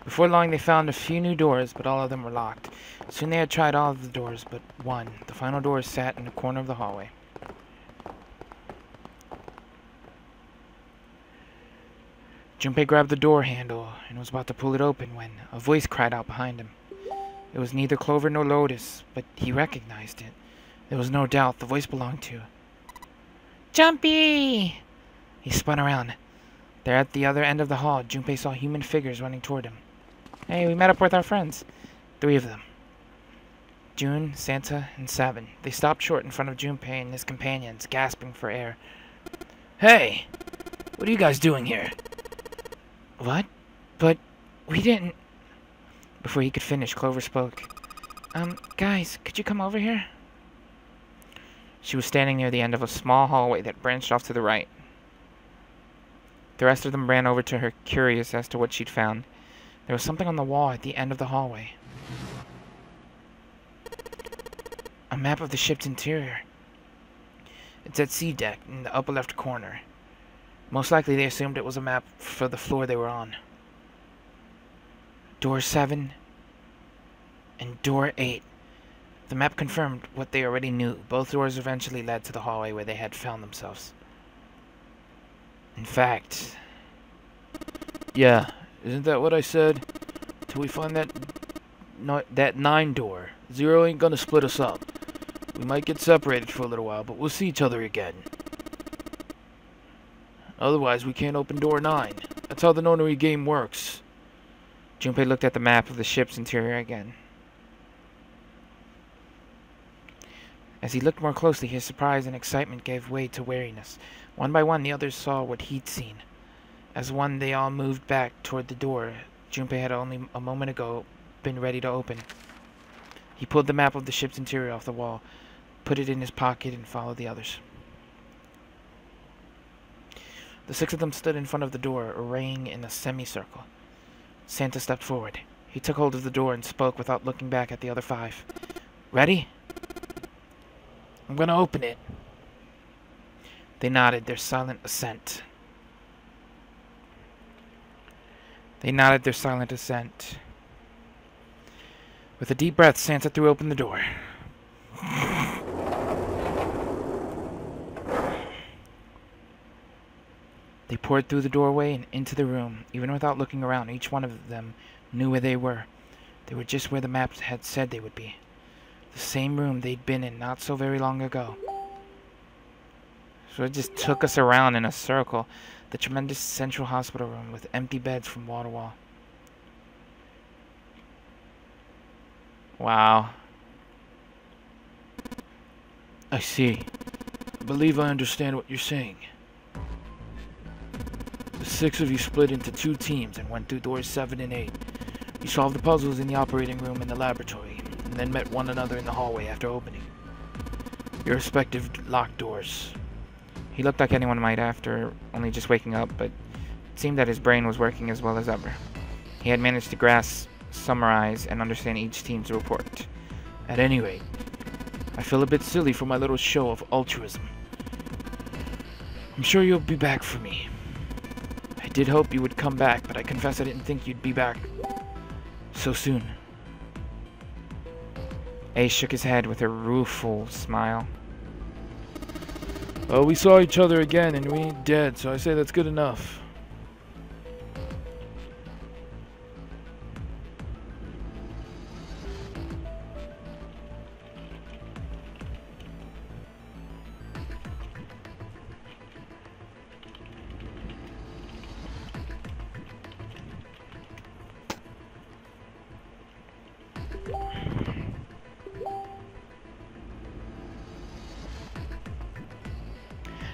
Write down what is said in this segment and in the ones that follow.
Before long, they found a few new doors, but all of them were locked. Soon they had tried all of the doors but one. The final door sat in the corner of the hallway. Junpei grabbed the door handle and was about to pull it open when a voice cried out behind him. It was neither Clover nor Lotus, but he recognized it. There was no doubt the voice belonged to Jumpy! He spun around. There at the other end of the hall, Junpei saw human figures running toward him. Hey, we met up with our friends. 3 of them. June, Santa, and Sabin. They stopped short in front of Junpei and his companions, gasping for air. Hey! What are you guys doing here? What? But we didn't... Before he could finish, Clover spoke. Guys, could you come over here? She was standing near the end of a small hallway that branched off to the right. The rest of them ran over to her, curious as to what she'd found. There was something on the wall at the end of the hallway. A map of the ship's interior. It's at C deck, in the upper left corner. Most likely they assumed it was a map for the floor they were on. Door 7 and Door 8. The map confirmed what they already knew. Both doors eventually led to the hallway where they had found themselves. In fact... Yeah, isn't that what I said? Till we find that 9 door. 0 ain't gonna split us up. We might get separated for a little while, but we'll see each other again. Otherwise, we can't open door 9. That's how the nonary game works. Junpei looked at the map of the ship's interior again. As he looked more closely, his surprise and excitement gave way to wariness. One by one, the others saw what he'd seen. As one, they all moved back toward the door Junpei had only a moment ago been ready to open. He pulled the map of the ship's interior off the wall, put it in his pocket, and followed the others. The 6 of them stood in front of the door, arraying in a semicircle. Santa stepped forward. He took hold of the door and spoke without looking back at the other 5. Ready? I'm gonna open it. They nodded their silent assent. With a deep breath, Santa threw open the door. They poured through the doorway and into the room. Even without looking around, each one of them knew where they were. They were just where the maps had said they would be. The same room they'd been in not so very long ago. So it just took us around in a circle. The tremendous central hospital room with empty beds from wall to wall. Wow. I see. I believe I understand what you're saying. The 6 of you split into 2 teams and went through doors 7 and 8. You solved the puzzles in the operating room and the laboratory, and then met one another in the hallway after opening your respective locked doors. He looked like anyone might after only just waking up, but it seemed that his brain was working as well as ever. He had managed to grasp, summarize, and understand each team's report. At any rate, I feel a bit silly for my little show of altruism. I'm sure you'll be back for me. I did hope you would come back, but I confess I didn't think you'd be back so soon. Ace shook his head with a rueful smile. Well, we saw each other again and we ain't dead, so I say that's good enough.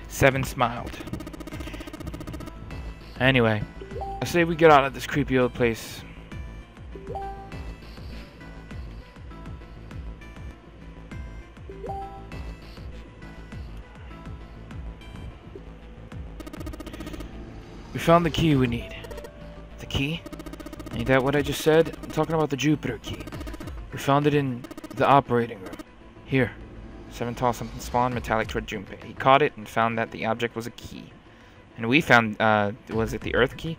Seven smiled. Anyway, I say we get out of this creepy old place. We found the key we need. The key? Ain't that what I just said? I'm talking about the Jupiter key. We found it in the operating room. Here. Seven tossed something small and metallic toward Junpei. He caught it and found that the object was a key. And we found, was it the Earth key?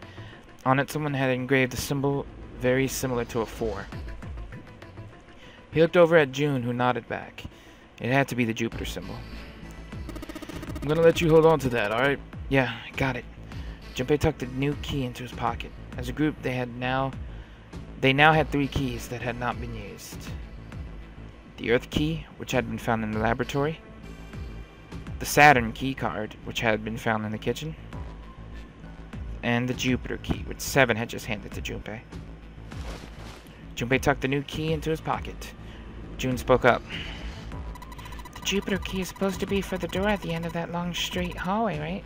On it, someone had engraved a symbol very similar to a 4. He looked over at June, who nodded back. It had to be the Jupiter symbol. I'm gonna let you hold on to that, alright? Yeah, got it. Junpei tucked the new key into his pocket. As a group, they now had 3 keys that had not been used. The Earth key, which had been found in the laboratory. The Saturn key card, which had been found in the kitchen. And the Jupiter key, which 7 had just handed to Junpei. Junpei tucked the new key into his pocket. June spoke up. The Jupiter key is supposed to be for the door at the end of that long straight hallway, right?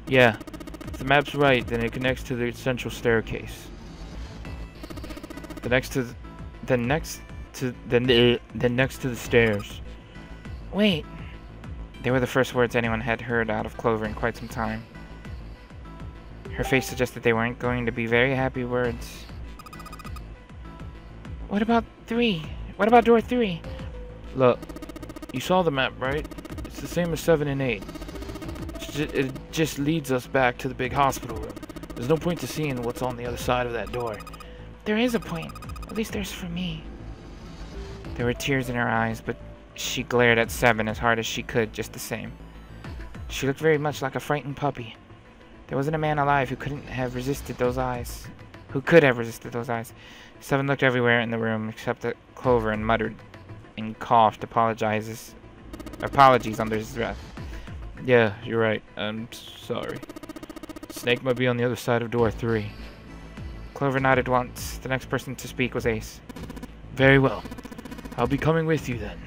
Yeah. If the map's right, then it connects to the central staircase. Next to the stairs. Wait. They were the first words anyone had heard out of Clover in quite some time. Her face suggested they weren't going to be very happy words. What about 3? What about door 3? Look, you saw the map, right? It's the same as 7 and 8. It just leads us back to the big hospital room. There's no point to seeing what's on the other side of that door. There is a point. At least there's for me. There were tears in her eyes, but she glared at 7 as hard as she could just the same. She looked very much like a frightened puppy. There wasn't a man alive who couldn't have resisted those eyes. Who could have resisted those eyes. 7 looked everywhere in the room except at Clover and muttered and coughed apologies under his breath. Yeah, you're right. I'm sorry. Snake might be on the other side of door 3. Clover nodded once. The next person to speak was Ace. Very well. I'll be coming with you then.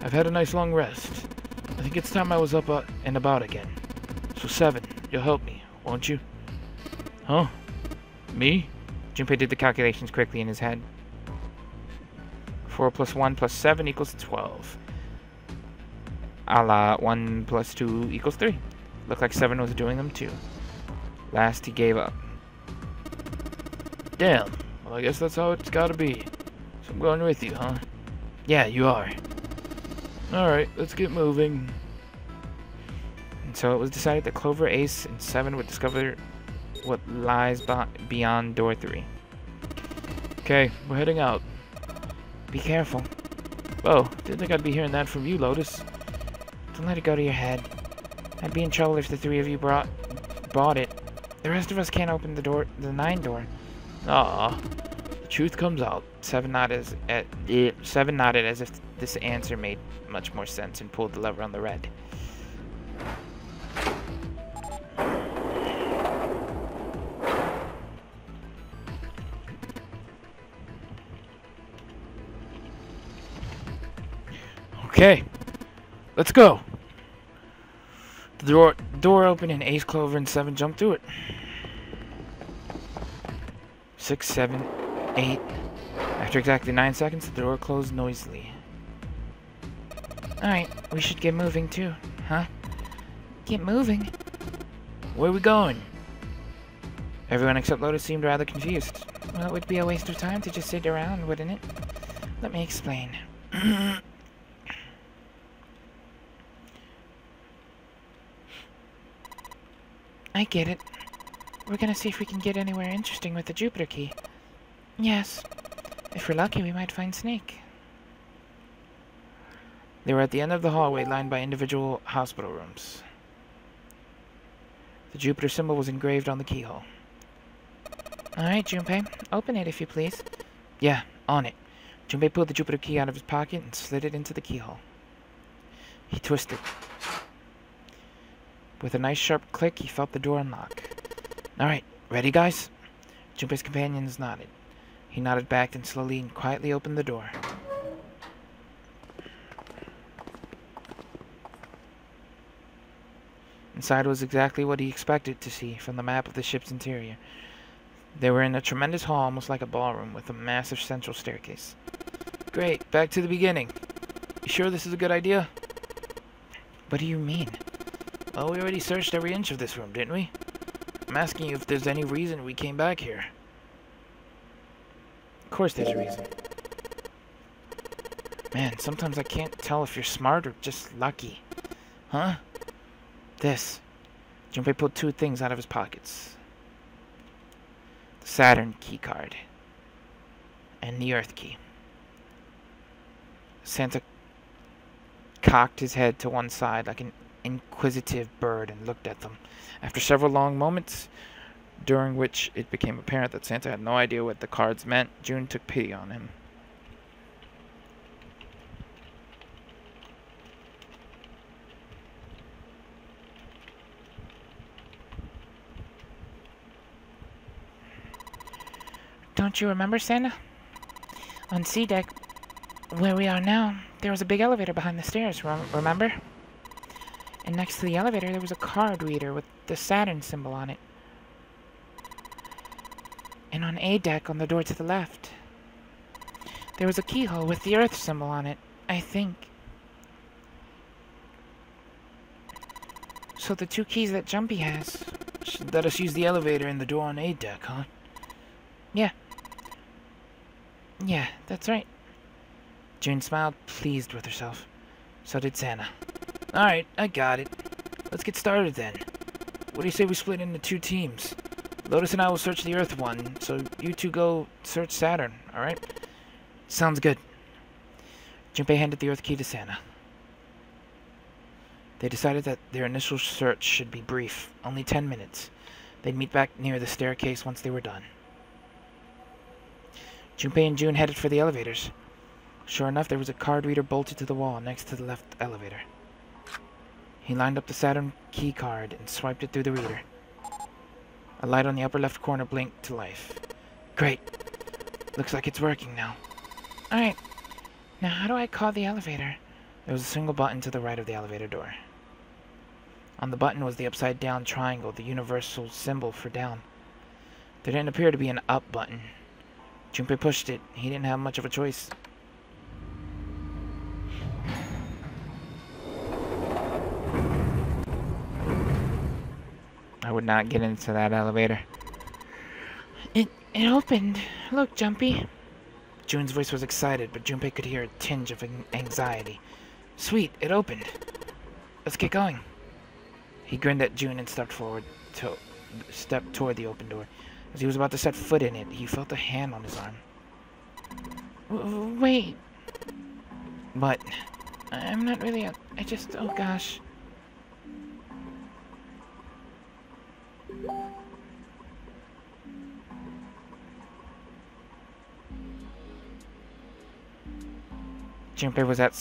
I've had a nice long rest. I think it's time I was up and about again. So 7, you'll help me, won't you? Huh? Me? Junpei did the calculations quickly in his head. 4 plus 1 plus 7 equals 12. A la 1 plus 2 equals 3. Looked like 7 was doing them too. Last, he gave up. Damn. Well, I guess that's how it's gotta be. So I'm going with you, huh? Yeah, you are. Alright, let's get moving. And so it was decided that Clover, Ace, and 7 would discover what lies beyond door 3. Okay, we're heading out. Be careful. Oh, didn't think I'd be hearing that from you, Lotus. Don't let it go to your head. I'd be in trouble if the 3 of you bought it. The rest of us can't open the 9 door. Ah, the truth comes out. 7 nodded as if this answer made much more sense and pulled the lever on the red. Okay, let's go. The door opened and Ace, Clover, and 7 jumped through it. 6, 7, 8. After exactly 9 seconds, the door closed noisily. Alright, we should get moving too, huh? Get moving? Where are we going? Everyone except Lotus seemed rather confused. Well, it would be a waste of time to just sit around, wouldn't it? Let me explain. I get it. We're gonna see if we can get anywhere interesting with the Jupiter key. Yes. If we're lucky, we might find Snake. They were at the end of the hallway, lined by individual hospital rooms. The Jupiter symbol was engraved on the keyhole. Alright, Junpei. Open it, if you please. Yeah, on it. Junpei pulled the Jupiter key out of his pocket and slid it into the keyhole. He twisted. With a nice sharp click, he felt the door unlock. Alright, ready, guys? Junpei's companions nodded. He nodded back and slowly and quietly opened the door. Inside was exactly what he expected to see from the map of the ship's interior. They were in a tremendous hall, almost like a ballroom, with a massive central staircase. Great, back to the beginning. You sure this is a good idea? What do you mean? Well, we already searched every inch of this room, didn't we? I'm asking you if there's any reason we came back here. Of course there's a reason. Man, sometimes I can't tell if you're smart or just lucky. Huh? This. Junpei pulled 2 things out of his pockets. Saturn key card, and the Earth key. Santa cocked his head to one side like an inquisitive bird and looked at them. After several long moments, during which it became apparent that Santa had no idea what the cards meant, June took pity on him. Don't you remember, Santa? On C deck, where we are now, there was a big elevator behind the stairs, remember? And next to the elevator, there was a card reader with the Saturn symbol on it. And on A deck, on the door to the left, there was a keyhole with the Earth symbol on it, I think. So the two keys that Jumpy has Should let us use the elevator and the door on A deck, huh? Yeah. Yeah, that's right. June smiled, pleased with herself. So did Santa. Alright, I got it. Let's get started then. What do you say we split into 2 teams? Lotus and I will search the Earth one, so you 2 go search Saturn, alright? Sounds good. Junpei handed the Earth key to Santa. They decided that their initial search should be brief, only 10 minutes. They'd meet back near the staircase once they were done. Junpei and June headed for the elevators. Sure enough, there was a card reader bolted to the wall next to the left elevator. He lined up the Saturn key card and swiped it through the reader. A light on the upper left corner blinked to life. Great. Looks like it's working now. Alright. Now how do I call the elevator? There was a single button to the right of the elevator door. On the button was the upside-down triangle, the universal symbol for down. There didn't appear to be an up button. Junpei pushed it. He didn't have much of a choice. I would not get into that elevator. It opened. Look, Jumpy. June's voice was excited, but Junpei could hear a tinge of anxiety. Sweet, it opened. Let's get going. He grinned at June and stepped toward the open door. As he was about to set foot in it, he felt a hand on his arm. Wait. What? I'm not really... I just... Oh, gosh. Junpei was at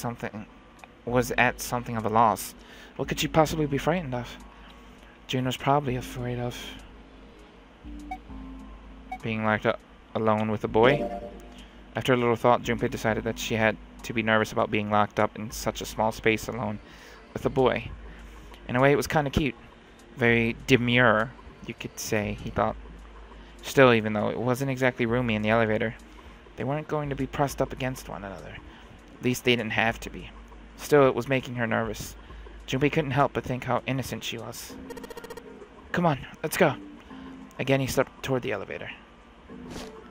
something of a loss. What could she possibly be frightened of? June was probably afraid of being locked up alone with a boy. After a little thought, Junpei decided that she had to be nervous about being locked up in such a small space alone with a boy. In a way, it was kind of cute. Very demure, you could say, he thought. Still, even though it wasn't exactly roomy in the elevator, they weren't going to be pressed up against one another. At least they didn't have to be. Still, it was making her nervous. Junpei couldn't help but think how innocent she was. Come on, let's go. Again, he stepped toward the elevator.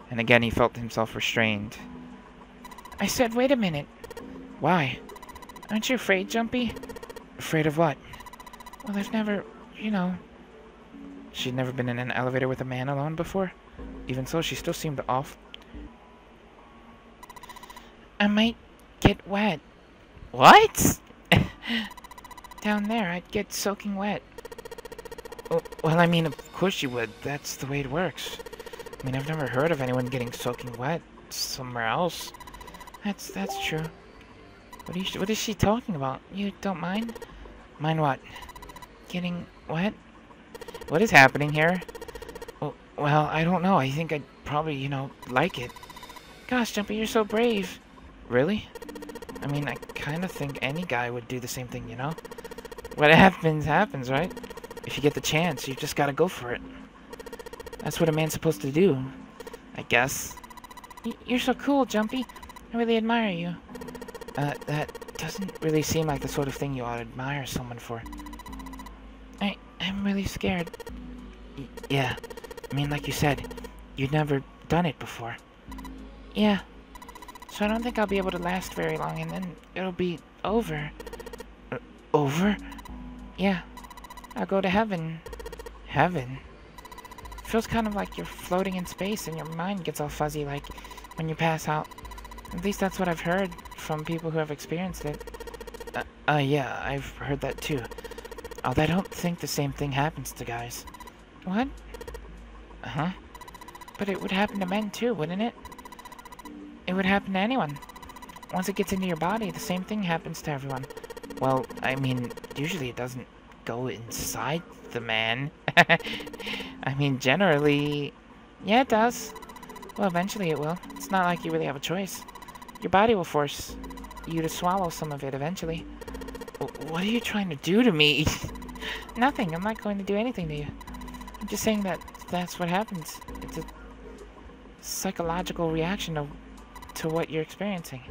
And again, he felt himself restrained. I said, wait a minute. Why? Aren't you afraid, Jumpy? Afraid of what? Well, I've never, you know... She'd never been in an elevator with a man alone before. Even so, she still seemed off. I might get wet. What? Down there, I'd get soaking wet. Well, I mean, of course you would. That's the way it works. I mean, I've never heard of anyone getting soaking wet somewhere else. That's true. What is she talking about? You don't mind? Mind what? Getting wet? What is happening here? Well, I don't know. I think I'd probably, like it. Gosh, Jumpy, you're so brave. Really? I mean, I kind of think any guy would do the same thing, What happens, happens, right? If you get the chance, you just gotta go for it. That's what a man's supposed to do, I guess. You're so cool, Jumpy. I really admire you. That doesn't really seem like the sort of thing you ought to admire someone for. I'm really scared. Yeah. I mean, like you said, you'd never done it before. Yeah. So I don't think I'll be able to last very long, and then it'll be over. Over? Yeah. I'll go to heaven. Heaven? feels kind of like you're floating in space and your mind gets all fuzzy like when you pass out. At least that's what I've heard from people who have experienced it. Yeah, I've heard that too. Although I don't think the same thing happens to guys. What? Huh? But it would happen to men too, wouldn't it? It would happen to anyone. Once it gets into your body, the same thing happens to everyone. Well, I mean, usually it doesn't go inside the man. I mean, generally... Yeah, it does. Well, eventually it will. It's not like you really have a choice. Your body will force you to swallow some of it eventually. What are you trying to do to me? Nothing. I'm not going to do anything to you. I'm just saying that that's what happens. It's a psychological reaction to what you're experiencing.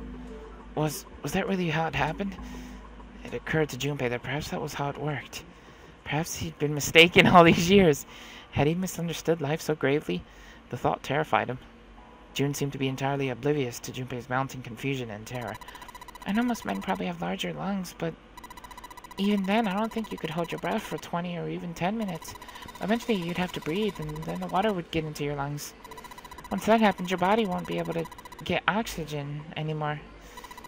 Was that really how it happened? It occurred to Junpei that perhaps that was how it worked. Perhaps he'd been mistaken all these years. Had he misunderstood life so gravely? The thought terrified him. June seemed to be entirely oblivious to Junpei's mounting confusion and terror. I know most men probably have larger lungs, but even then, I don't think you could hold your breath for 20 or even 10 minutes. Eventually, you'd have to breathe, and then the water would get into your lungs. Once that happens, your body won't be able to get oxygen anymore,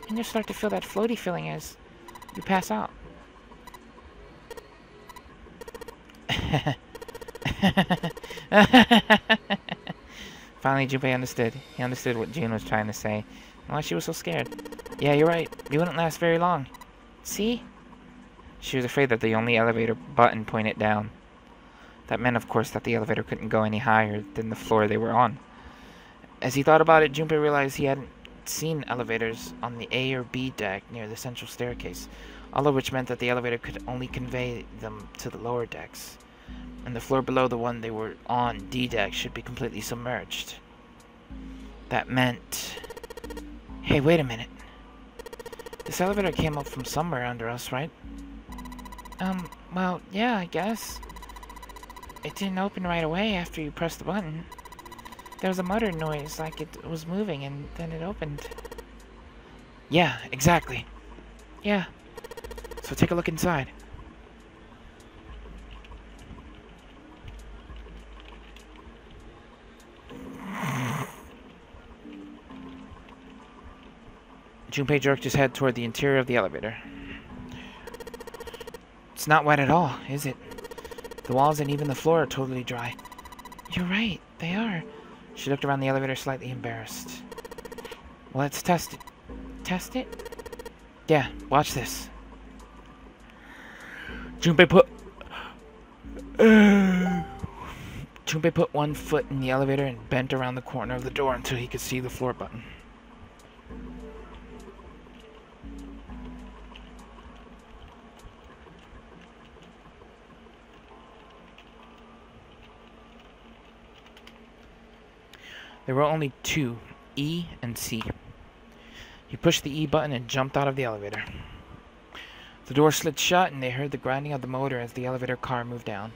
and you'll start to feel that floaty feeling as you pass out. Finally, Junpei understood. He understood what June was trying to say, and why she was so scared. Yeah, you're right. You wouldn't last very long. See? She was afraid that the only elevator button pointed down. That meant, of course, that the elevator couldn't go any higher than the floor they were on. As he thought about it, Junpei realized he hadn't seen elevators on the A or B deck near the central staircase, all of which meant that the elevator could only convey them to the lower decks, and the floor below the one they were on, D deck, should be completely submerged. That meant... Hey, wait a minute. This elevator came up from somewhere under us, right? Well, yeah, I guess. It didn't open right away after you pressed the button. There was a mutter noise, like it was moving, and then it opened. Yeah, exactly. Yeah. So take a look inside. Junpei jerked his head toward the interior of the elevator. It's not wet at all, is it? The walls and even the floor are totally dry. You're right, they are. She looked around the elevator slightly embarrassed. Well, let's test it. Test it? Yeah, watch this. Junpei put one foot in the elevator and bent around the corner of the door until he could see the floor button. There were only two, E and C. He pushed the E button and jumped out of the elevator. The door slid shut and they heard the grinding of the motor as the elevator car moved down.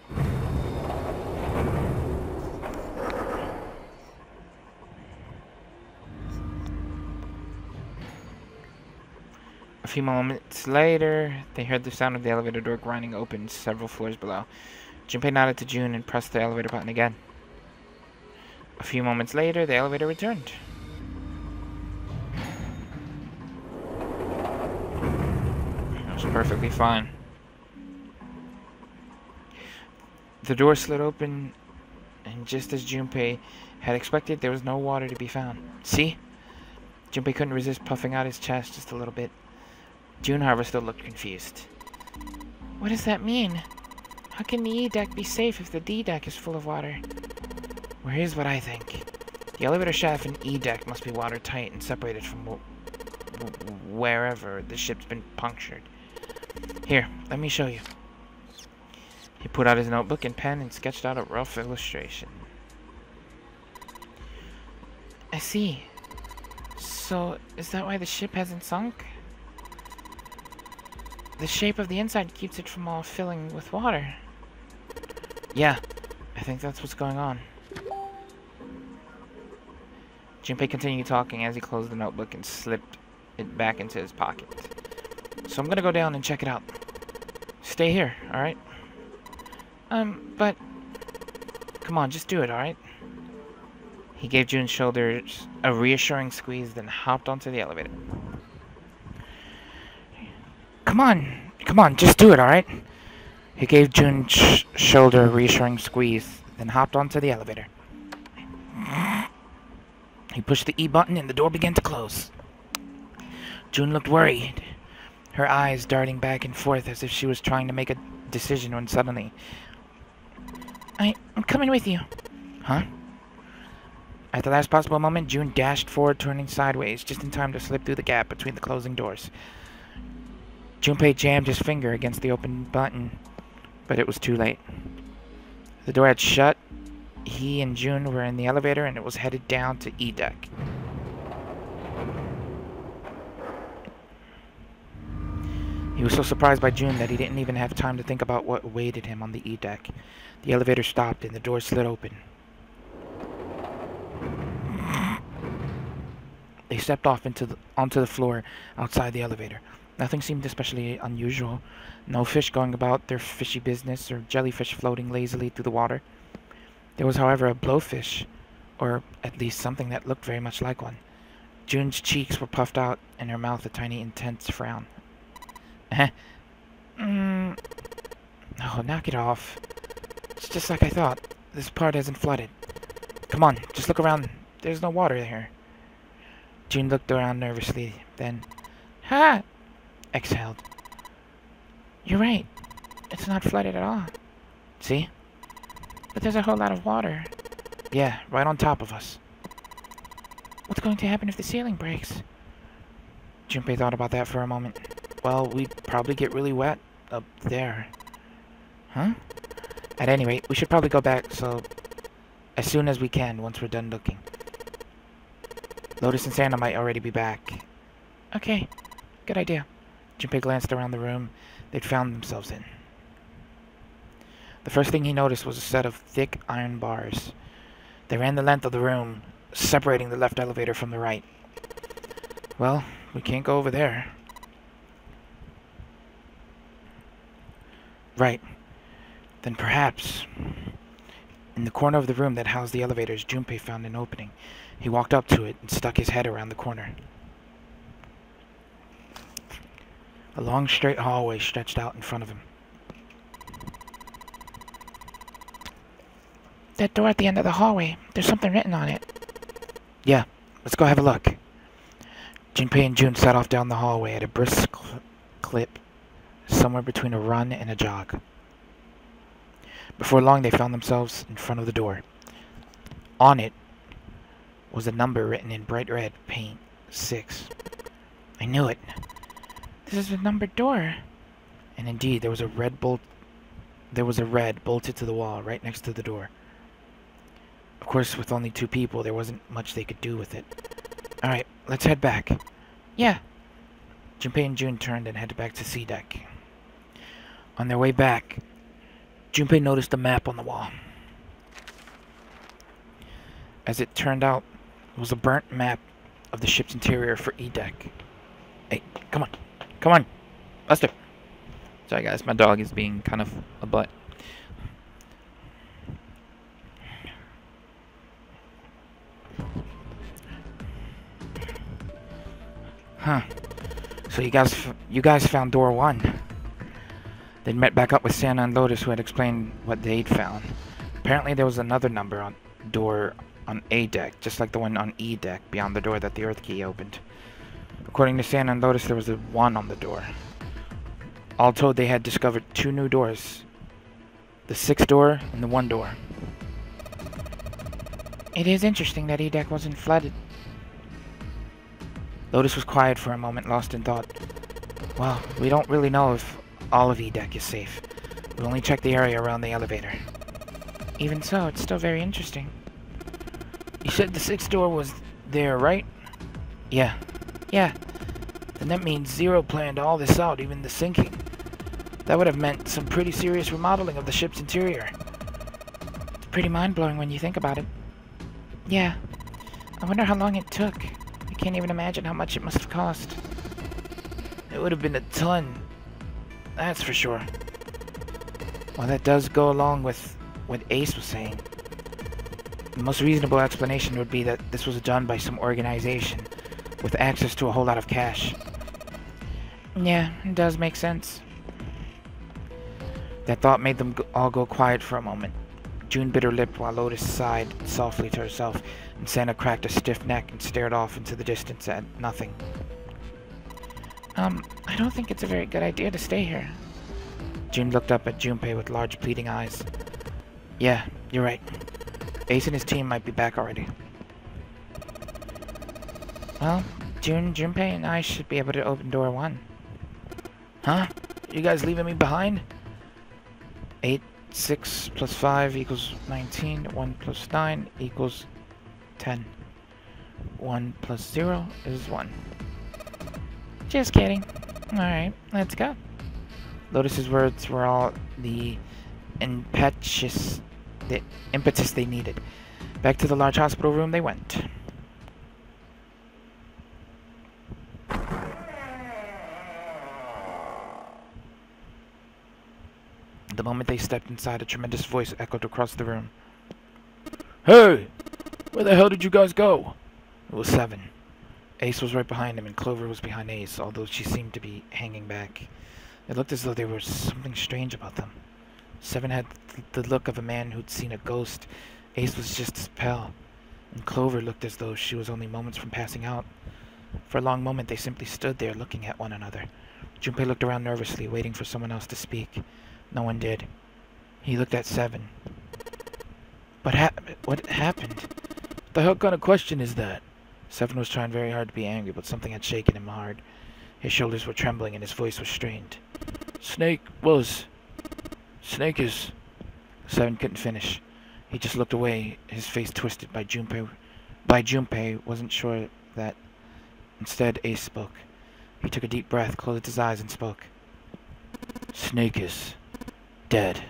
A few moments later, they heard the sound of the elevator door grinding open several floors below. Junpei nodded to June and pressed the elevator button again. A few moments later, the elevator returned. It was perfectly fine. The door slid open, and just as Junpei had expected, there was no water to be found. See? Junpei couldn't resist puffing out his chest just a little bit. June, however, still looked confused. What does that mean? How can the E deck be safe if the D deck is full of water? Well, here's what I think. The elevator shaft and E deck must be watertight and separated from wherever the ship's been punctured. Here, let me show you. He put out his notebook and pen and sketched out a rough illustration. I see. So, is that why the ship hasn't sunk? The shape of the inside keeps it from all filling with water. Yeah, I think that's what's going on. Junpei continued talking as he closed the notebook and slipped it back into his pocket. So I'm gonna go down and check it out. Stay here, alright? But... Come on, just do it, alright? He gave June's shoulders a reassuring squeeze, then hopped onto the elevator. Come on, just do it, alright? He gave June's shoulder a reassuring squeeze, then hopped onto the elevator. He pushed the E button and the door began to close. June looked worried, her eyes darting back and forth as if she was trying to make a decision when suddenly... I'm coming with you. Huh? At the last possible moment, June dashed forward, turning sideways, just in time to slip through the gap between the closing doors. Junpei jammed his finger against the open button, but it was too late. The door had shut. He and June were in the elevator, and it was headed down to E deck. He was so surprised by June that he didn't even have time to think about what awaited him on the E deck. The elevator stopped, and the door slid open. They stepped off onto the floor outside the elevator. Nothing seemed especially unusual. No fish going about their fishy business or jellyfish floating lazily through the water. There was, however, a blowfish, or at least something that looked very much like one. June's cheeks were puffed out, and her mouth a tiny, intense frown. Oh, knock it off. It's just like I thought. This part isn't flooded. Come on, just look around. There's no water here. June looked around nervously, then... Ha! Exhaled. You're right. It's not flooded at all. See? But there's a whole lot of water. Yeah, right on top of us. What's going to happen if the ceiling breaks? Junpei thought about that for a moment. Well, we'd probably get really wet up there. Huh? At any rate, we should probably go back, so... as soon as we can, once we're done looking. Lotus and Santa might already be back. Okay, good idea. Junpei glanced around the room they'd found themselves in. The first thing he noticed was a set of thick iron bars. They ran the length of the room, separating the left elevator from the right. Well, we can't go over there. Right. Then perhaps... In the corner of the room that housed the elevators, Junpei found an opening. He walked up to it and stuck his head around the corner. A long, straight hallway stretched out in front of him. That door at the end of the hallway, there's something written on it. Yeah, let's go have a look. Junpei and June set off down the hallway at a brisk clip, somewhere between a run and a jog. Before long, they found themselves in front of the door. On it was a number written in bright red paint, 6. I knew it. This is a numbered door. And indeed, there was a red bolted to the wall right next to the door. Of course, with only 2 people, there wasn't much they could do with it. Alright, let's head back. Yeah. Junpei and June turned and headed back to C deck. On their way back, Junpei noticed a map on the wall. As it turned out, it was a burnt map of the ship's interior for E deck. Hey, come on. Come on. Lester. Sorry guys, my dog is being kind of a butt. Huh. So you guys found door 1. They'd met back up with Santa and Lotus, who had explained what they'd found. Apparently there was another number on door on A deck, just like the one on E deck, beyond the door that the Earth Key opened. According to Santa and Lotus, there was a 1 on the door. All told, they had discovered 2 new doors. The 6th door and the 1 door. It is interesting that E deck wasn't flooded. Lotus was quiet for a moment, lost in thought. Well, we don't really know if all of E deck is safe. We only checked the area around the elevator. Even so, it's still very interesting. You said the 6th door was there, right? Yeah. Yeah. Then that means Zero planned all this out, even the sinking. That would have meant some pretty serious remodeling of the ship's interior. It's pretty mind-blowing when you think about it. Yeah. I wonder how long it took. I can't even imagine how much it must have cost. It would have been a ton. That's for sure. Well, that does go along with what Ace was saying. The most reasonable explanation would be that this was done by some organization with access to a whole lot of cash. Yeah, it does make sense. That thought made them all go quiet for a moment. June bit her lip while Lotus sighed softly to herself, and Santa cracked a stiff neck and stared off into the distance at nothing. I don't think it's a very good idea to stay here. June looked up at Junpei with large pleading eyes. Yeah, you're right. Ace and his team might be back already. Well, Junpei and I should be able to open door 1. Huh? You guys leaving me behind? 8, 6 plus 5 equals 19. 1 plus 9 equals 10. 1 plus 0 is 1. Just kidding. Alright, let's go. Lotus's words were all the impetus they needed. Back to the large hospital room they went. The moment they stepped inside, a tremendous voice echoed across the room. Hey! Where the hell did you guys go? It was 7. Ace was right behind him, and Clover was behind Ace, although she seemed to be hanging back. It looked as though there was something strange about them. 7 had the look of a man who'd seen a ghost. Ace was just as pale, and Clover looked as though she was only moments from passing out. For a long moment, they simply stood there looking at one another. Junpei looked around nervously, waiting for someone else to speak. No one did. He looked at 7. What happened? What the hell kind of question is that? 7 was trying very hard to be angry, but something had shaken him hard. His shoulders were trembling and his voice was strained. Snake is... 7 couldn't finish. He just looked away, his face twisted by Junpei wasn't sure that. Instead, Ace spoke. He took a deep breath, closed his eyes, and spoke. Snake is... dead.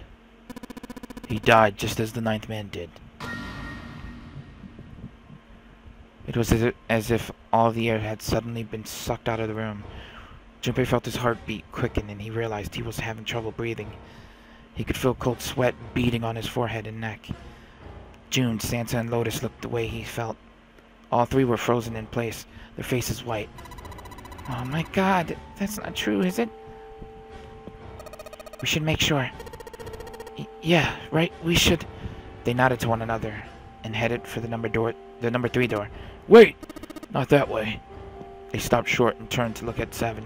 He died just as the 9th man did. It was as if all the air had suddenly been sucked out of the room. Junpei felt his heartbeat quicken, and he realized he was having trouble breathing. He could feel cold sweat beading on his forehead and neck. June, Santa, and Lotus looked the way he felt. All 3 were frozen in place, their faces white. Oh my god, that's not true, is it? We should make sure. Yeah, right, we should. They nodded to one another and headed for the number 3 door. Wait! Not that way. They stopped short and turned to look at 7.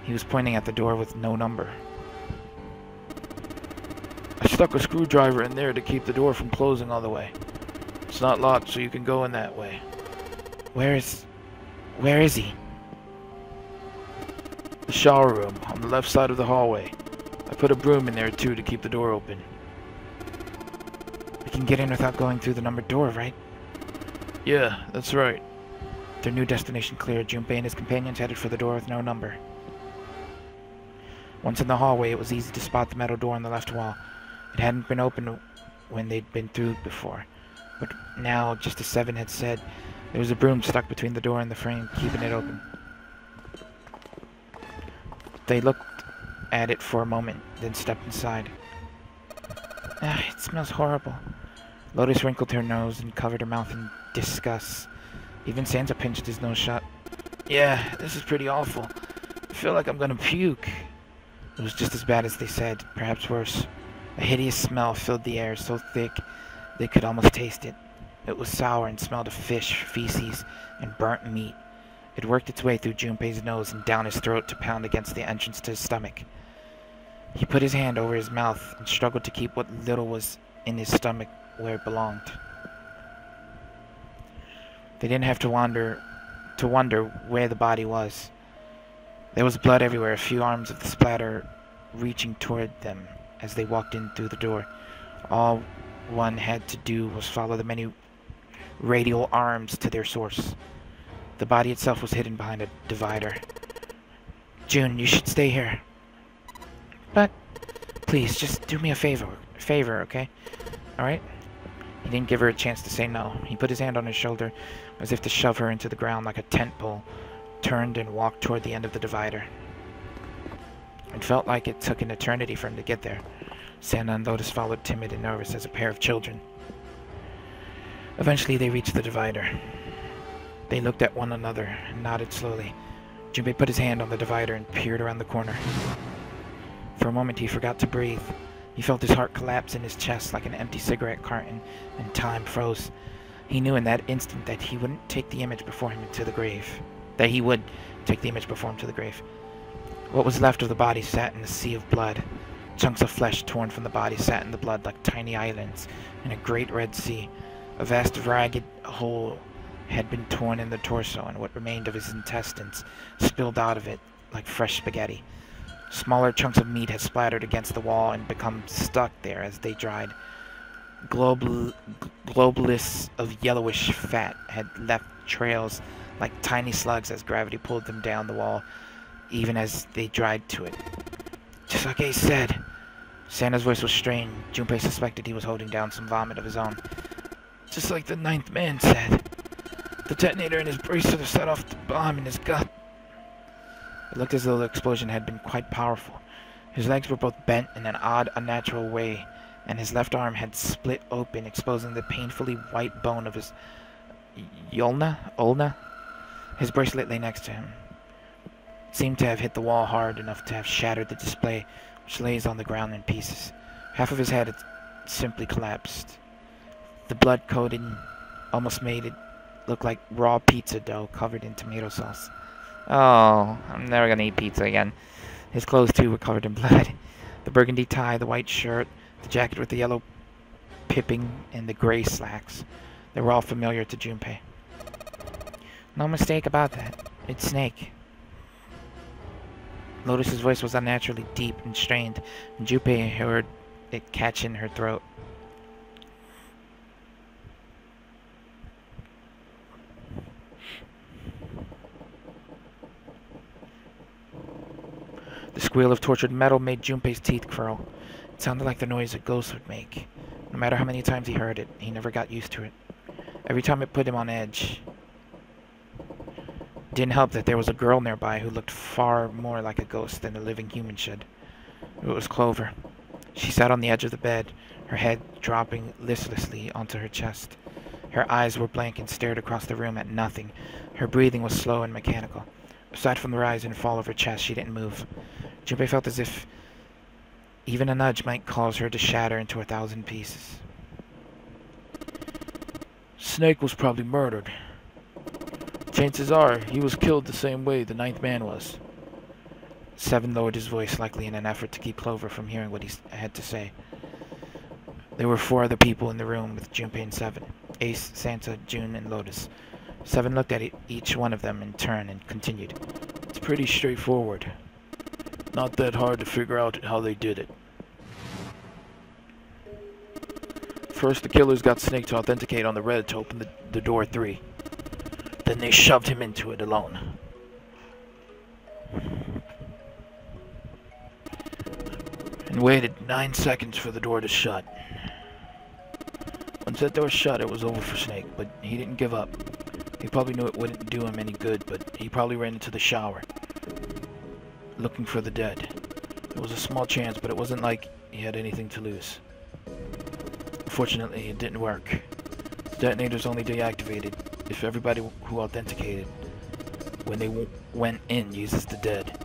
He was pointing at the door with no number. I stuck a screwdriver in there to keep the door from closing all the way. It's not locked, so you can go in that way. Where is he? The shower room, on the left side of the hallway. I put a broom in there too to keep the door open. We can get in without going through the numbered door, right? Yeah, that's right. Their new destination cleared, Junpei and his companions headed for the door with no number. Once in the hallway, it was easy to spot the metal door on the left wall. It hadn't been opened when they'd been through before. But now, just as 7 had said, there was a broom stuck between the door and the frame, keeping it open. They looked at it for a moment, then stepped inside. It smells horrible. Lotus wrinkled her nose and covered her mouth in disgust. Even Santa pinched his nose shut. Yeah, this is pretty awful. I feel like I'm gonna puke. It was just as bad as they said, perhaps worse. A hideous smell filled the air, so thick they could almost taste it. It was sour and smelled of fish, feces, and burnt meat. It worked its way through Junpei's nose and down his throat to pound against the entrance to his stomach. He put his hand over his mouth and struggled to keep what little was in his stomach where it belonged. They didn't have to wonder where the body was. There was blood everywhere, a few arms of the splatter reaching toward them as they walked in through the door. All one had to do was follow the many radial arms to their source. The body itself was hidden behind a divider. June, you should stay here. But please, just do me a favor, okay? Alright? He didn't give her a chance to say no. He put his hand on her shoulder as if to shove her into the ground like a tent pole, turned and walked toward the end of the divider. It felt like it took an eternity for him to get there. Santa and Lotus followed, timid and nervous as a pair of children. Eventually, they reached the divider. They looked at one another and nodded slowly. Junpei put his hand on the divider and peered around the corner. For a moment, he forgot to breathe. He felt his heart collapse in his chest like an empty cigarette carton, and time froze. He knew in that instant that he wouldn't take the image before him to the grave. That he would take the image before him to the grave. What was left of the body sat in a sea of blood. Chunks of flesh torn from the body sat in the blood like tiny islands in a great red sea. A vast ragged hole had been torn in the torso, and what remained of his intestines spilled out of it like fresh spaghetti. Smaller chunks of meat had splattered against the wall and become stuck there as they dried. Globulus of yellowish fat had left trails like tiny slugs as gravity pulled them down the wall, even as they dried to it. Just like Ace said. Santa's voice was strained. Junpei suspected he was holding down some vomit of his own. Just like the ninth man said. The detonator in his bracelet set off the bomb in his gut. It looked as though the explosion had been quite powerful. His legs were both bent in an odd, unnatural way, and his left arm had split open, exposing the painfully white bone of his ulna. His bracelet lay next to him. It seemed to have hit the wall hard enough to have shattered the display, which lays on the ground in pieces. Half of his head had simply collapsed. The blood-coated almost made it look like raw pizza dough covered in tomato sauce. Oh, I'm never gonna eat pizza again. His clothes, too, were covered in blood. The burgundy tie, the white shirt, the jacket with the yellow piping, and the gray slacks. They were all familiar to Junpei. No mistake about that. It's Snake. Lotus's voice was unnaturally deep and strained, and Junpei heard it catch in her throat. The squeal of tortured metal made Junpei's teeth curl. It sounded like the noise a ghost would make. No matter how many times he heard it, he never got used to it. Every time it put him on edge. It didn't help that there was a girl nearby who looked far more like a ghost than a living human should. It was Clover. She sat on the edge of the bed, her head dropping listlessly onto her chest. Her eyes were blank and stared across the room at nothing. Her breathing was slow and mechanical. Aside from the rise and fall of her chest, she didn't move. Junpei felt as if even a nudge might cause her to shatter into 1,000 pieces. Snake was probably murdered. Chances are he was killed the same way the ninth man was. Seven lowered his voice, likely in an effort to keep Clover from hearing what he had to say. There were 4 other people in the room with Junpei and Seven. Ace, Santa, June, and Lotus. Seven looked at each one of them in turn and continued. It's pretty straightforward. Not that hard to figure out how they did it. First, the killers got Snake to authenticate on the red to open the door 3. Then they shoved him into it alone. And waited 9 seconds for the door to shut. Once that door shut, it was over for Snake, but he didn't give up. He probably knew it wouldn't do him any good, but he probably ran into the shower, looking for the dead. It was a small chance, but it wasn't like he had anything to lose. Fortunately, it didn't work. The detonator's only deactivated if everybody who authenticated when they went in uses the dead.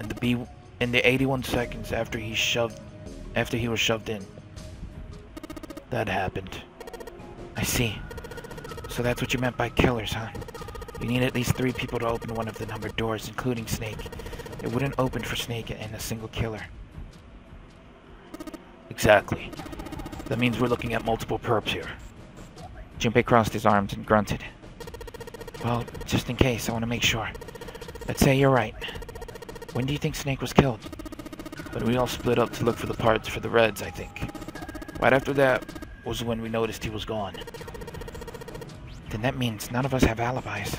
And in the 81 seconds after he was shoved in. That happened. I see. So that's what you meant by killers, huh? You need at least 3 people to open one of the numbered doors, including Snake. It wouldn't open for Snake and a single killer. Exactly. That means we're looking at multiple perps here. Junpei crossed his arms and grunted. Well, just in case, I want to make sure. Let's say you're right. When do you think Snake was killed? When we all split up to look for the parts for the Reds, I think. Right after that was when we noticed he was gone. Then that means none of us have alibis.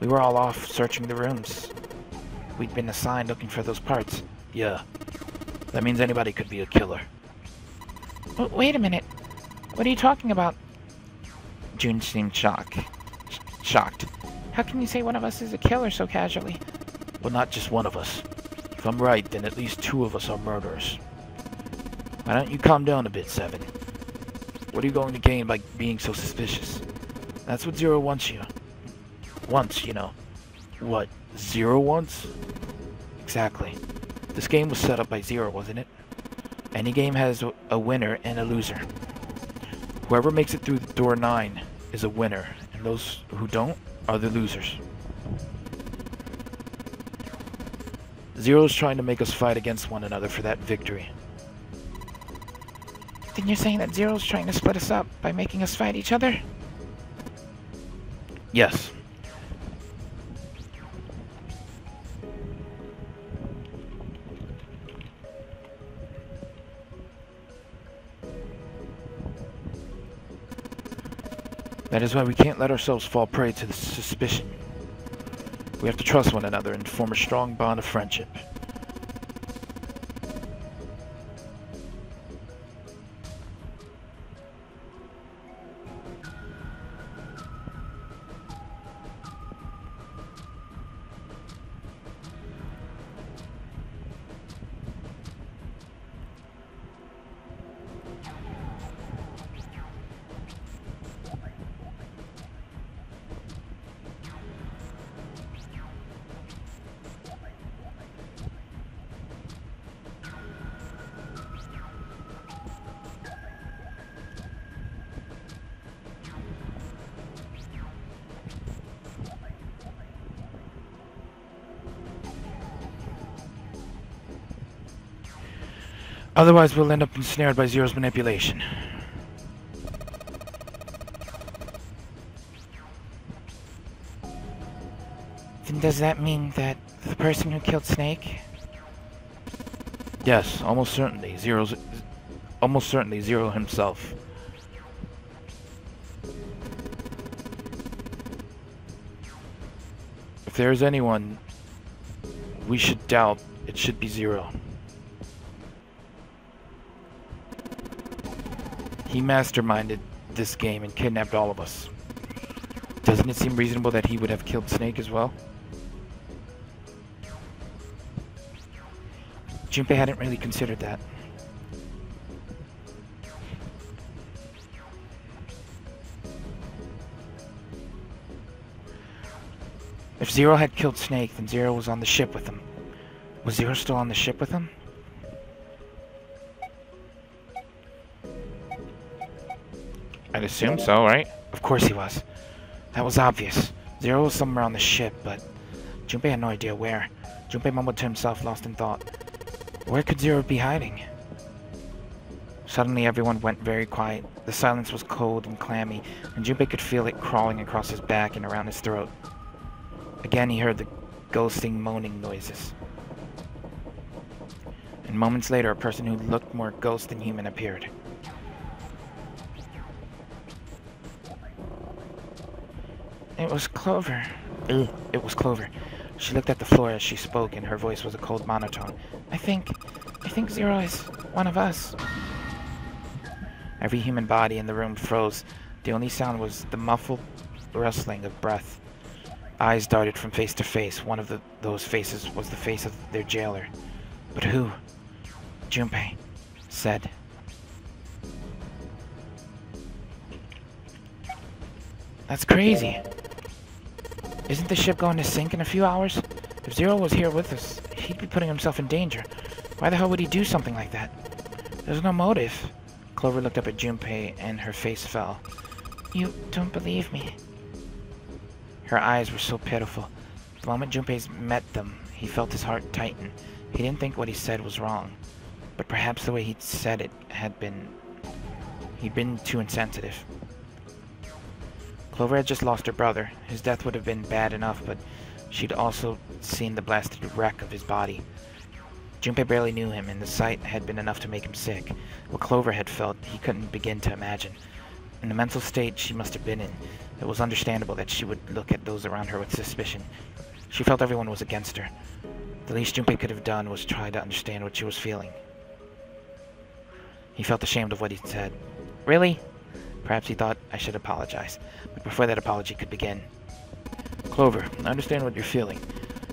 We were all off searching the rooms. We'd been assigned looking for those parts. Yeah. That means anybody could be a killer. Wait a minute. What are you talking about? June seemed shocked. How can you say one of us is a killer so casually? Well, not just one of us. If I'm right, then at least 2 of us are murderers. Why don't you calm down a bit, Seven? What are you going to gain by being so suspicious? That's what Zero wants you. Wants, you know. What, Zero wants? Exactly. This game was set up by Zero, wasn't it? Any game has a winner and a loser. Whoever makes it through the door 9 is a winner, and those who don't are the losers. Zero's trying to make us fight against one another for that victory. Then you're saying that Zero's trying to split us up by making us fight each other? Yes. That is why we can't let ourselves fall prey to the suspicion. We have to trust one another and form a strong bond of friendship. Otherwise, we'll end up ensnared by Zero's manipulation. Then does that mean that the person who killed Snake? Yes, almost certainly. Zero himself. If there is anyone we should doubt, it should be Zero. He masterminded this game and kidnapped all of us. Doesn't it seem reasonable that he would have killed Snake as well? Junpei hadn't really considered that. If Zero had killed Snake, then Zero was on the ship with him. Was Zero still on the ship with him? I'd assume so, right? Of course he was. That was obvious. Zero was somewhere on the ship, but Junpei had no idea where. Junpei mumbled to himself, lost in thought. Where could Zero be hiding? Suddenly everyone went very quiet. The silence was cold and clammy, and Junpei could feel it crawling across his back and around his throat. Again he heard the ghosting, moaning noises. And moments later, a person who looked more ghost than human appeared. It was Clover. It was Clover. She looked at the floor as she spoke, and her voice was a cold monotone. I think Zero is one of us. Every human body in the room froze. The only sound was the muffled rustling of breath. Eyes darted from face to face. One of those faces was the face of their jailer. But who? Junpei said. That's crazy. Isn't the ship going to sink in a few hours? If Zero was here with us, he'd be putting himself in danger. Why the hell would he do something like that? There's no motive. Clover looked up at Junpei and her face fell. You don't believe me. Her eyes were so pitiful. The moment Junpei met them, he felt his heart tighten. He didn't think what he said was wrong, but perhaps the way he'd said it he'd been too insensitive. Clover had just lost her brother. His death would have been bad enough, but she'd also seen the blasted wreck of his body. Junpei barely knew him, and the sight had been enough to make him sick. What Clover had felt, he couldn't begin to imagine. In the mental state she must have been in, it was understandable that she would look at those around her with suspicion. She felt everyone was against her. The least Junpei could have done was try to understand what she was feeling. He felt ashamed of what he'd said. Really? Perhaps he thought I should apologize, but before that apology could begin. Clover, I understand what you're feeling.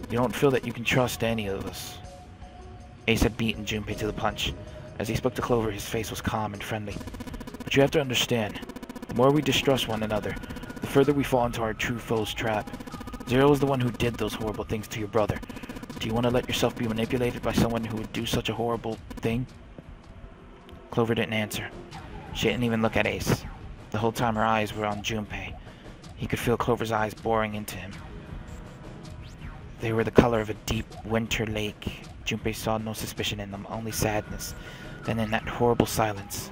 You don't feel that you can trust any of us. Ace had beaten Junpei to the punch. As he spoke to Clover, his face was calm and friendly. But you have to understand, the more we distrust one another, the further we fall into our true foe's trap. Zero is the one who did those horrible things to your brother. Do you want to let yourself be manipulated by someone who would do such a horrible thing? Clover didn't answer. She didn't even look at Ace. The whole time her eyes were on Junpei. He could feel Clover's eyes boring into him. They were the color of a deep winter lake. Junpei saw no suspicion in them, only sadness. Then in that horrible silence.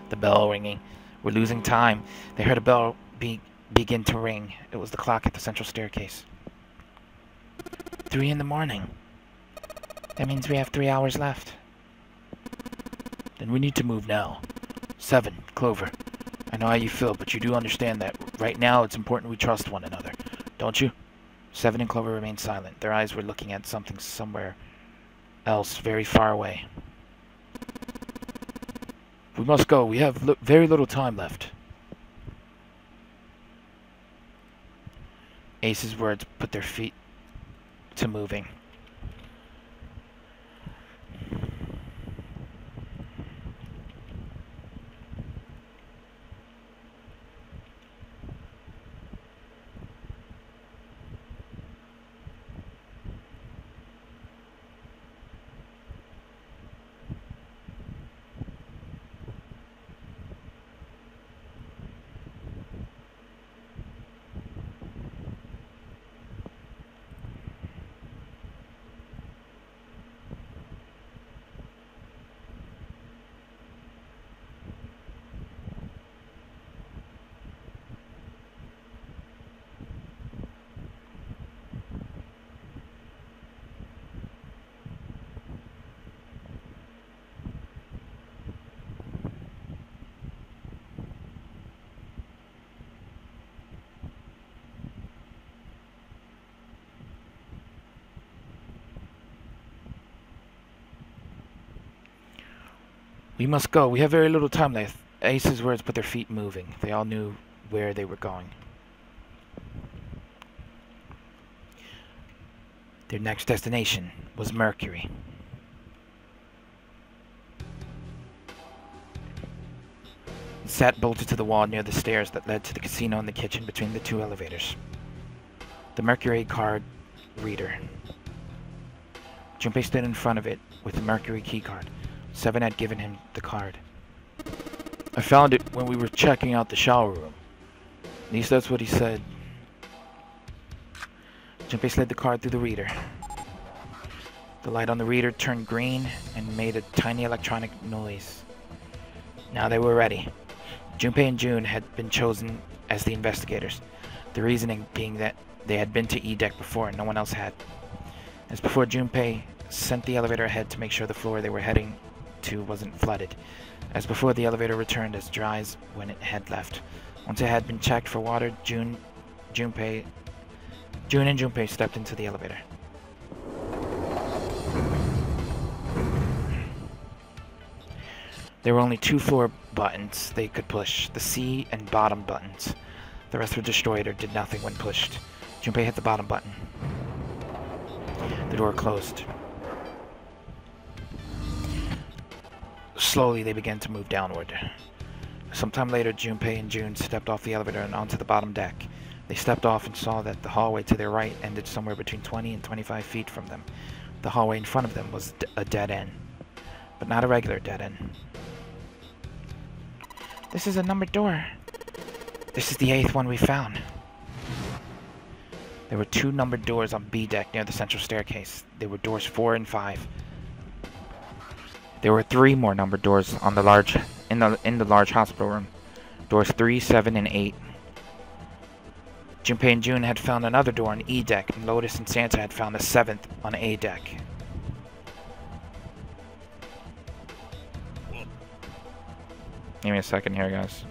The bell ringing. We're losing time. They heard a bell begin to ring. It was the clock at the central staircase. 3 in the morning. That means we have 3 hours left. Then we need to move now. 7, Clover. I know how you feel, but you do understand that right now it's important we trust one another, don't you? 7 and Clover remained silent. Their eyes were looking at something somewhere else, very far away. We must go. We have very little time left. Ace's words put their feet to moving. We must go. We have very little time left. Ace's words put their feet moving. They all knew where they were going. Their next destination was Mercury. It sat bolted to the wall near the stairs that led to the casino and the kitchen between the 2 elevators. The Mercury card reader. Junpei stood in front of it with the Mercury keycard. 7 had given him the card. I found it when we were checking out the shower room. At least that's what he said. Junpei slid the card through the reader. The light on the reader turned green and made a tiny electronic noise. Now they were ready. Junpei and June had been chosen as the investigators, the reasoning being that they had been to E-Deck before and no one else had. As before, Junpei sent the elevator ahead to make sure the floor they were heading to wasn't flooded. As before, the elevator returned as dry as when it had left. Once it had been checked for water, June and Junpei stepped into the elevator. There were only 2 floor buttons they could push, the C and bottom buttons. The rest were destroyed or did nothing when pushed. Junpei hit the bottom button. The door closed. Slowly, they began to move downward. Sometime later, Junpei and June stepped off the elevator and onto the bottom deck. They stepped off and saw that the hallway to their right ended somewhere between 20 and 25 feet from them. The hallway in front of them was a dead end, but not a regular dead end. This is a numbered door. This is the 8th one we found. There were 2 numbered doors on B deck near the central staircase. They were doors 4 and 5. There were 3 more numbered doors on the large in the large hospital room. Doors 3, 7, and 8. Junpei and June had found another door on E deck, and Lotus and Santa had found the 7th on A deck. Give me a second here, guys.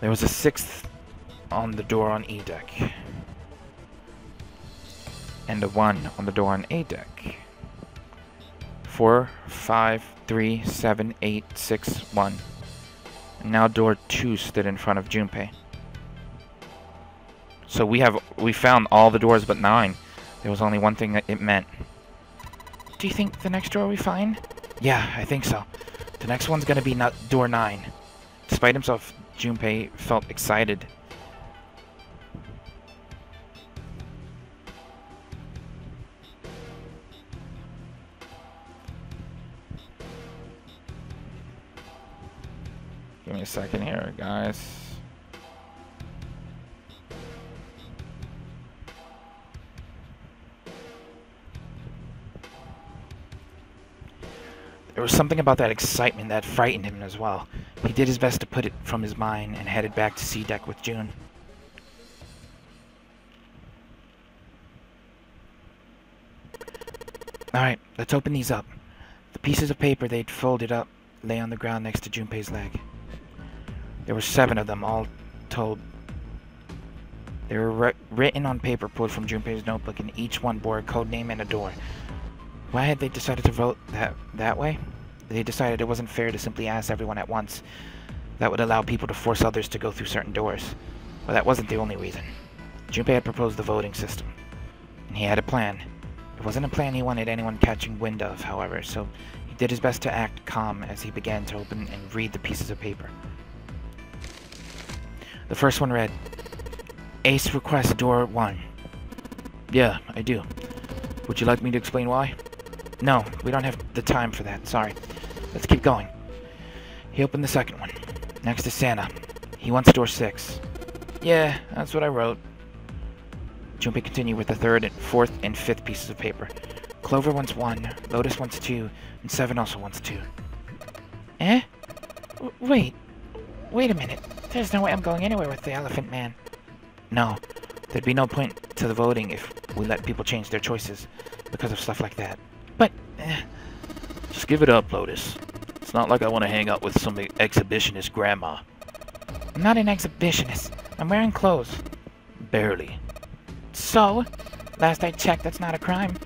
There was a 6th on the door on E deck. And a 1 on the door on A deck. 4, 5, 3, 7, 8, 6, 1. And now door 2 stood in front of Junpei. So we found all the doors but 9. There was only one thing that it meant. Do you think the next door we find? Yeah, I think so. The next one's gonna be door 9. Despite himself, Junpei felt excited. Give me a second here, guys. There was something about that excitement that frightened him as well. He did his best to put it from his mind and headed back to C deck with June. Alright, let's open these up. The pieces of paper they'd folded up lay on the ground next to Junpei's leg. There were 7 of them, all told. They were written on paper pulled from Junpei's notebook, and each one bore a code name and a door. Why had they decided to vote that way? They decided it wasn't fair to simply ask everyone at once. That would allow people to force others to go through certain doors. But that wasn't the only reason. Junpei had proposed the voting system, and he had a plan. It wasn't a plan he wanted anyone catching wind of, however, so he did his best to act calm as he began to open and read the pieces of paper. The first one read, Ace requests door 1. Yeah, I do. Would you like me to explain why? No, we don't have the time for that, sorry. Let's keep going. He opened the second one. Next is Santa. He wants door 6. Yeah, that's what I wrote. Junpei continued with the third and fourth and fifth pieces of paper. Clover wants 1, Lotus wants 2, and 7 also wants 2. Eh? Wait a minute. There's no way I'm going anywhere with the Elephant Man. No, there'd be no point to the voting if we let people change their choices because of stuff like that. But, just give it up, Lotus. It's not like I want to hang out with some exhibitionist grandma. I'm not an exhibitionist. I'm wearing clothes. Barely. So? Last I checked, that's not a crime.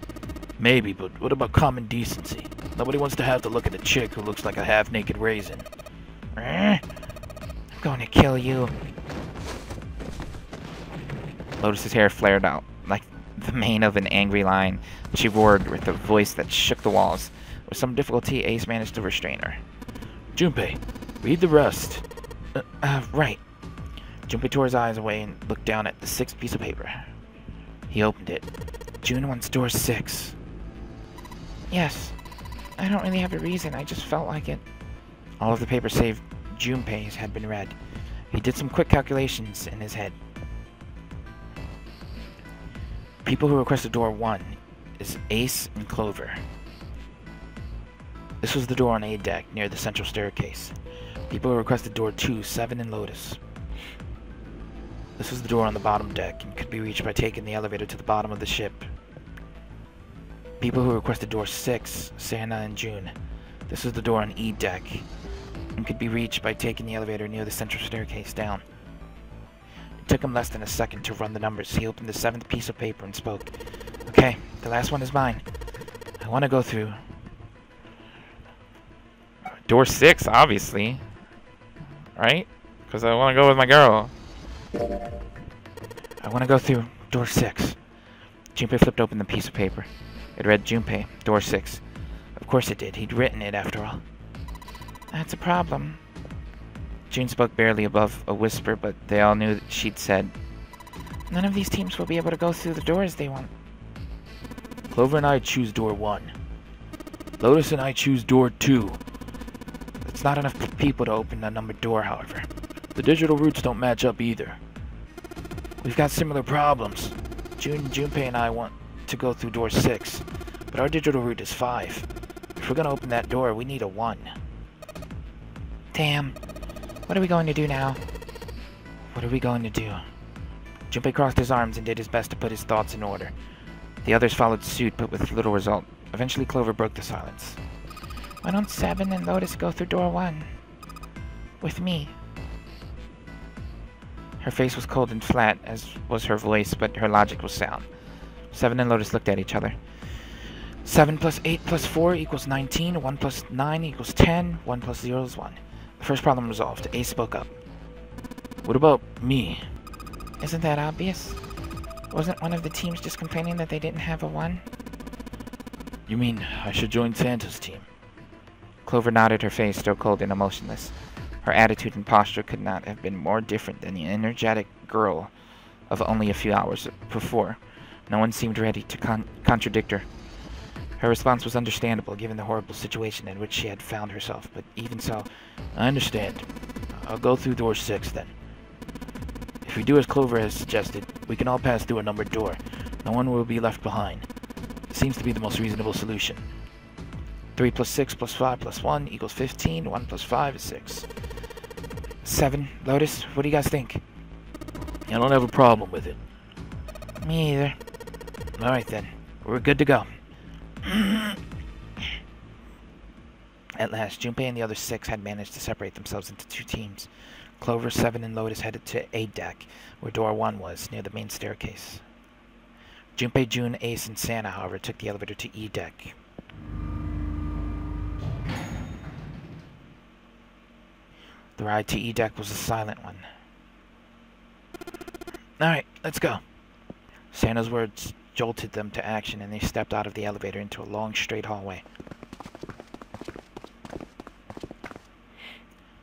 Maybe, but what about common decency? Nobody wants to have to look at a chick who looks like a half-naked raisin. I'm going to kill you. Lotus's hair flared out like the mane of an angry lion. She roared with a voice that shook the walls. With some difficulty, Ace managed to restrain her. Junpei, read the rest. Right. Junpei tore his eyes away and looked down at the 6th piece of paper. He opened it. June wants door 6. Yes. I don't really have a reason, I just felt like it. All of the papers save Junpei's had been read. He did some quick calculations in his head. People who requested door 1 is Ace and Clover. This was the door on A deck near the central staircase. People who requested door 2, 7 and Lotus. This was the door on the bottom deck and could be reached by taking the elevator to the bottom of the ship. People who requested door 6, Santa and June. This was the door on E deck and could be reached by taking the elevator near the central staircase down. It took him less than a second to run the numbers. He opened the 7th piece of paper and spoke. Okay, the last one is mine. I want to go through door 6, obviously. Right? Because I want to go with my girl. I want to go through door 6. Junpei flipped open the piece of paper. It read Junpei, door 6. Of course it did. He'd written it after all. That's a problem. June spoke barely above a whisper, but they all knew that she'd said, None of these teams will be able to go through the doors they want. Clover and I choose door 1. Lotus and I choose door 2. It's not enough people to open a numbered door, however. The digital routes don't match up either. We've got similar problems. Junpei and I want to go through door 6, but our digital route is 5. If we're gonna open that door, we need a 1. Damn. What are we going to do now? What are we going to do? Junpei crossed his arms and did his best to put his thoughts in order. The others followed suit, but with little result. Eventually, Clover broke the silence. Why don't 7 and Lotus go through door 1? With me. Her face was cold and flat, as was her voice, but her logic was sound. 7 and Lotus looked at each other. 7 plus 8 plus 4 equals 19. 1 plus 9 equals 10. 1 plus 0 is 1. The first problem resolved. Ace spoke up. What about me? Isn't that obvious? Wasn't one of the teams just complaining that they didn't have a 1? You mean I should join Santa's team? Clover nodded, her face still cold and emotionless. Her attitude and posture could not have been more different than the energetic girl of only a few hours before. No one seemed ready to contradict her. Her response was understandable, given the horrible situation in which she had found herself, but even so... I understand. I'll go through door 6 then. If we do as Clover has suggested, we can all pass through a numbered door. No one will be left behind. It seems to be the most reasonable solution. 3 plus 6 plus 5 plus 1 equals 15. 1 plus 5 is 6. 7. Lotus, what do you guys think? I don't have a problem with it. Me either. Alright then. We're good to go. At last, Junpei and the other 6 had managed to separate themselves into 2 teams. Clover, 7, and Lotus headed to A deck, where door 1 was, near the main staircase. Junpei, June, Ace, and Santa, however, took the elevator to E deck. The ride to E deck was a silent one. Alright, let's go. Santa's words jolted them to action, and they stepped out of the elevator into a long, straight hallway.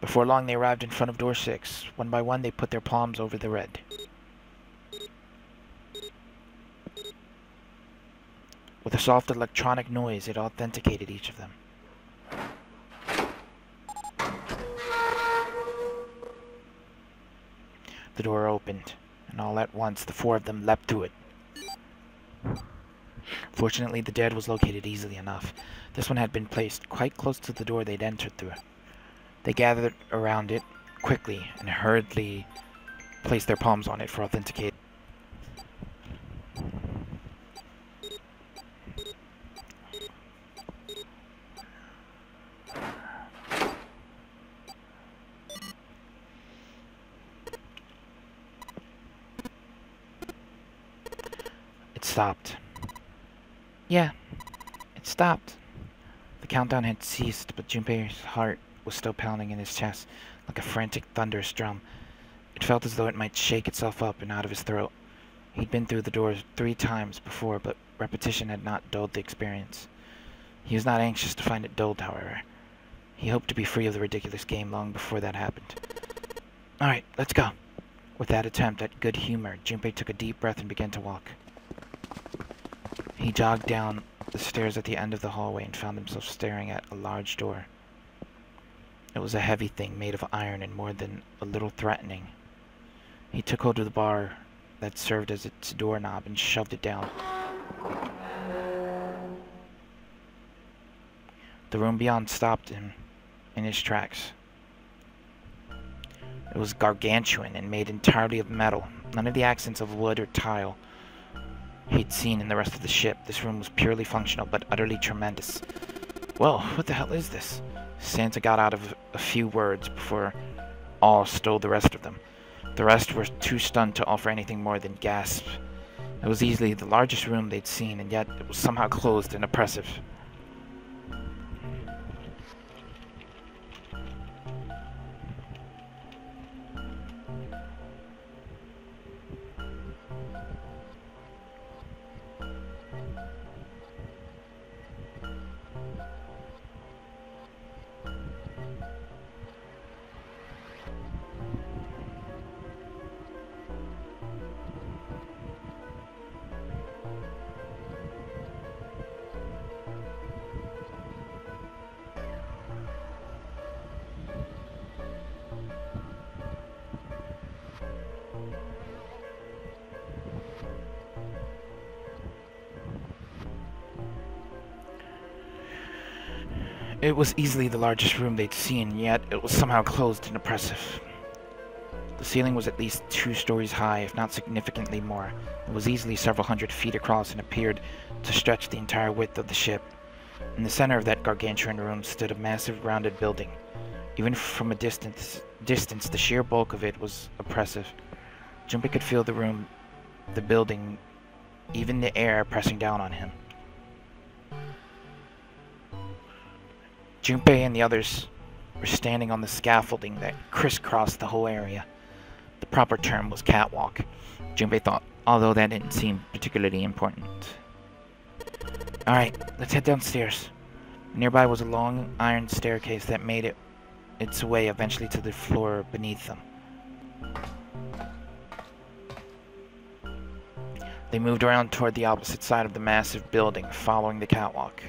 Before long, they arrived in front of door 6. One by one, they put their palms over the red. With a soft electronic noise, it authenticated each of them. The door opened, and all at once, the 4 of them leapt through it. Fortunately, the dead was located easily enough. This one had been placed quite close to the door they'd entered through. They gathered around it quickly and hurriedly placed their palms on it for authentication. It stopped. Yeah, it stopped. The countdown had ceased, but Junpei's heart was still pounding in his chest like a frantic, thunderous drum. It felt as though it might shake itself up and out of his throat. He'd been through the doors 3 times before, but repetition had not dulled the experience. He was not anxious to find it dulled, however. He hoped to be free of the ridiculous game long before that happened. Alright, let's go. With that attempt at good humor, Junpei took a deep breath and began to walk. He jogged down the stairs at the end of the hallway and found himself staring at a large door. It was a heavy thing made of iron and more than a little threatening. He took hold of the bar that served as its doorknob and shoved it down. The room beyond stopped him in his tracks. It was gargantuan and made entirely of metal. None of the accents of wood or tile he'd seen in the rest of the ship. This room was purely functional, but utterly tremendous. Well, what the hell is this? Santa got out of a few words before awe stole the rest of them. The rest were too stunned to offer anything more than gasps. It was easily the largest room they'd seen, and yet it was somehow closed and oppressive. It was easily the largest room they'd seen, yet it was somehow closed and oppressive. The ceiling was at least 2 stories high, if not significantly more. It was easily several hundred feet across and appeared to stretch the entire width of the ship. In the center of that gargantuan room stood a massive rounded building. Even from a distance, the sheer bulk of it was oppressive. Junpei could feel the room, the building, even the air pressing down on him. Junpei and the others were standing on the scaffolding that crisscrossed the whole area. The proper term was catwalk, Junpei thought, although that didn't seem particularly important. Alright, let's head downstairs. Nearby was a long iron staircase that made its way eventually to the floor beneath them. They moved around toward the opposite side of the massive building, following the catwalk.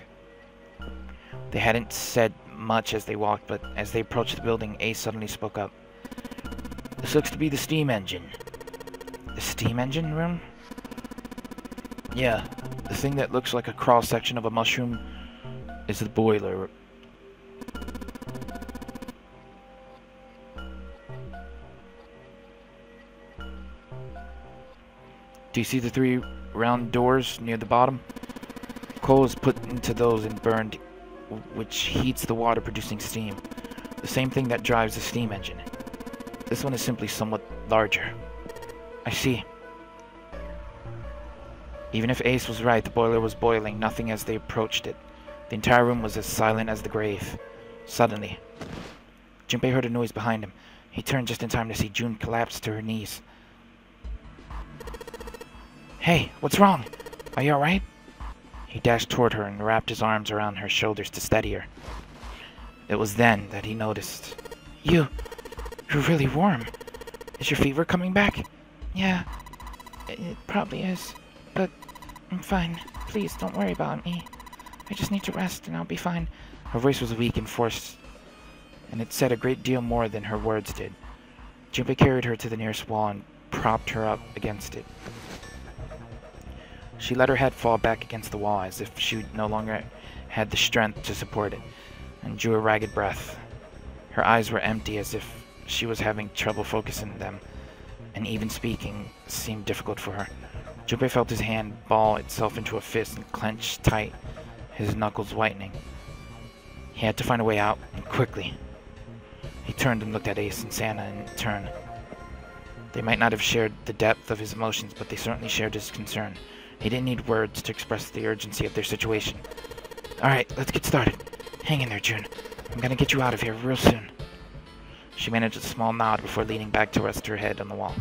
They hadn't said much as they walked, but as they approached the building, Ace suddenly spoke up. "This looks to be the steam engine." "The steam engine room?" "Yeah, the thing that looks like a cross-section of a mushroom is the boiler." "Do you see the 3 round doors near the bottom? Coal is put into those and burned, which heats the water producing steam. The same thing that drives the steam engine. This one is simply somewhat larger." "I see." Even if Ace was right, the boiler was boiling nothing as they approached it. The entire room was as silent as the grave. Suddenly, Junpei heard a noise behind him. He turned just in time to see June collapse to her knees. "Hey, what's wrong? Are you alright?" He dashed toward her and wrapped his arms around her shoulders to steady her. It was then that he noticed. You're really warm. Is your fever coming back?" Yeah, it probably is. But I'm fine. Please don't worry about me. I just need to rest and I'll be fine. Her voice was weak and forced, and it said a great deal more than her words did. Junpei carried her to the nearest wall and propped her up against it. She let her head fall back against the wall as if she no longer had the strength to support it, and drew a ragged breath. Her eyes were empty as if she was having trouble focusing them, and even speaking seemed difficult for her. Junpei felt his hand ball itself into a fist and clench tight, his knuckles whitening. He had to find a way out, and quickly. He turned and looked at Ace and Santa in turn. They might not have shared the depth of his emotions, but they certainly shared his concern. He didn't need words to express the urgency of their situation. "Alright, let's get started. Hang in there, June. I'm gonna get you out of here real soon." She managed a small nod before leaning back to rest her head on the wall.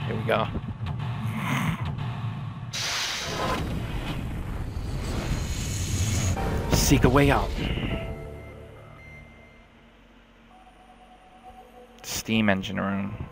Here we go. Seek a way out. Steam engine room.